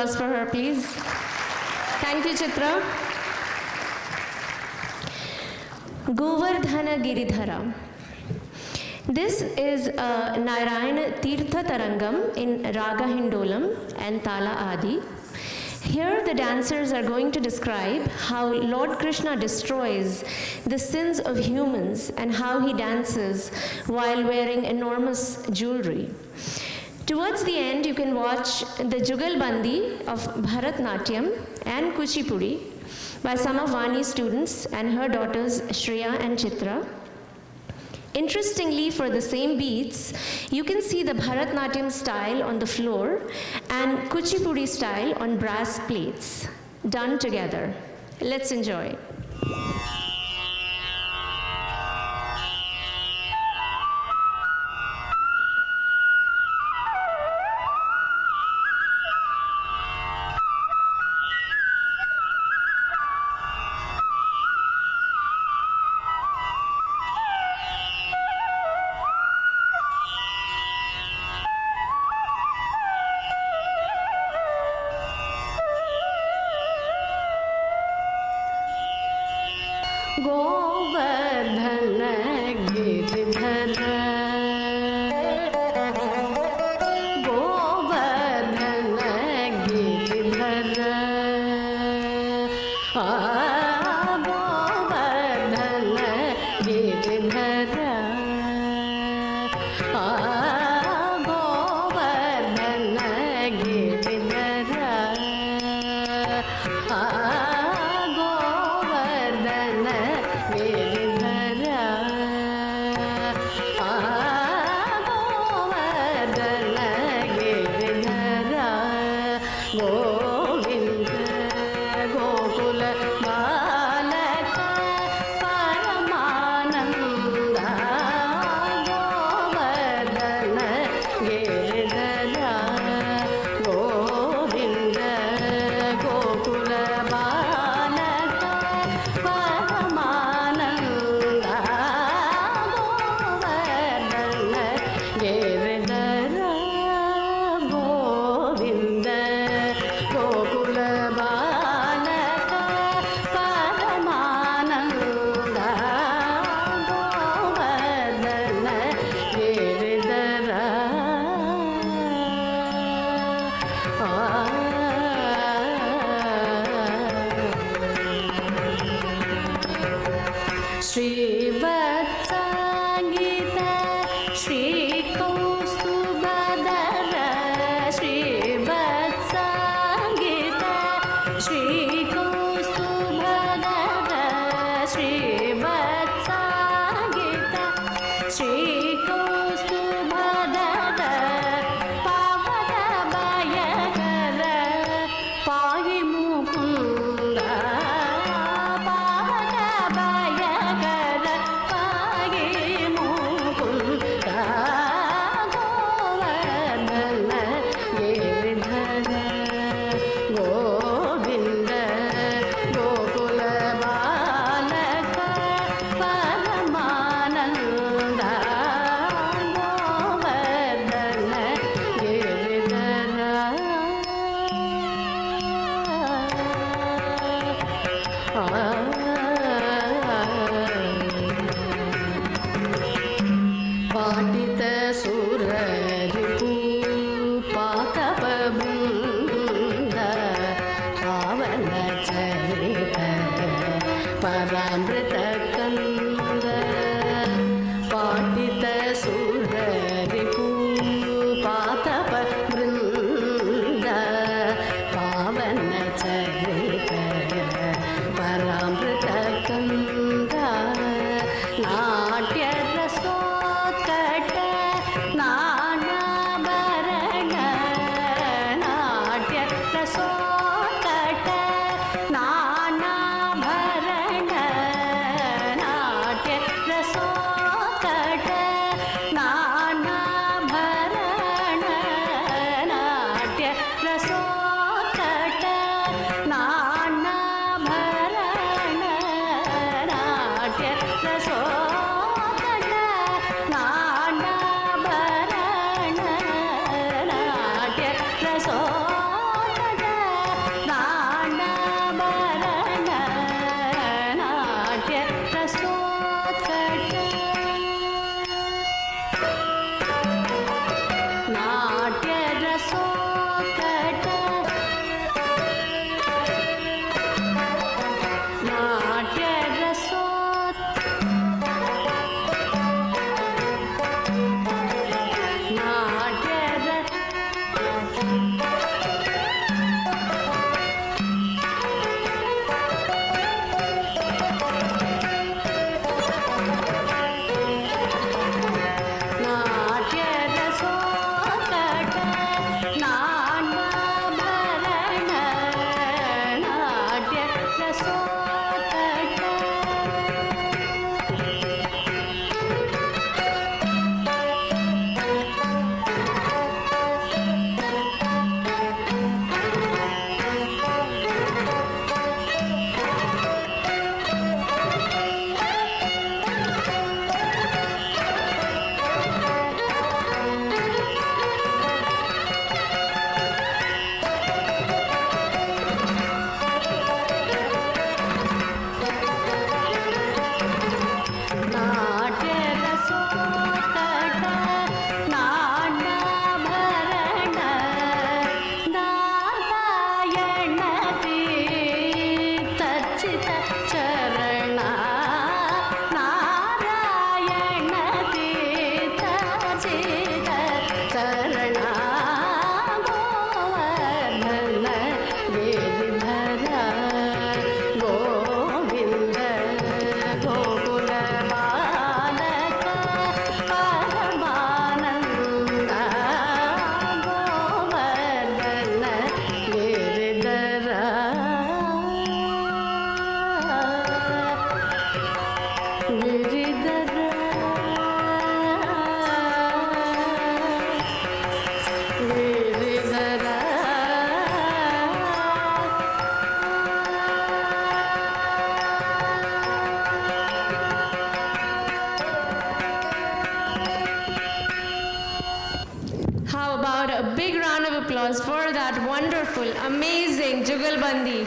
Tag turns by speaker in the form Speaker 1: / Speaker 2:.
Speaker 1: applause for her, please. Thank you, Chitra. Govardhana Giridhara. This is a Narayana Tirtha Tarangam in Raga Hindolam and Tala Adi. Here the dancers are going to describe how Lord Krishna destroys the sins of humans and how he dances while wearing enormous jewelry. Towards the end, you can watch the Jugalbandi of Bharatnatyam and Kuchipudi by some of Vani's students and her daughters Shreya and Chitra. Interestingly, for the same beats, you can see the Bharatnatyam style on the floor and Kuchipudi style on brass plates, done together. Let's enjoy.
Speaker 2: Govardhan Giridhar Govardhan Giridhar Govardhan Giridhar Govardhan Giridhar ರಸೋಕಟ ನಾಟ್ಯ ರಸೋತ್ ನಾಟ್ಯ ನಾಟ್ಯ ರಸೋಕಟ ನಾಟ್ಯಾಭರಣ ನಾಟ್ಯ ರಸೋಕಟ ನಾಟ್ಯ ರಸೋಕಟ ನಾಟ್ಯಾಭರಣ ನಾರಾಯಣ ತೀರ್ಥರ್ಚಿತ ಚರಣ ನಾರಾಯಣ ತೀರ್ಥರ್ಚಿತ ಚರಣ ಗೋವರ್ಧನ ಗಿರಿಧರ ಗೋವಿಂದ ಗೋಕುಲ ಬಾಲಕ ಪರಮಾನಂದ Govardhana Giridhara Giridhara Giridhara
Speaker 1: How about a big round of applause for that wonderful, amazing Jugalbandi.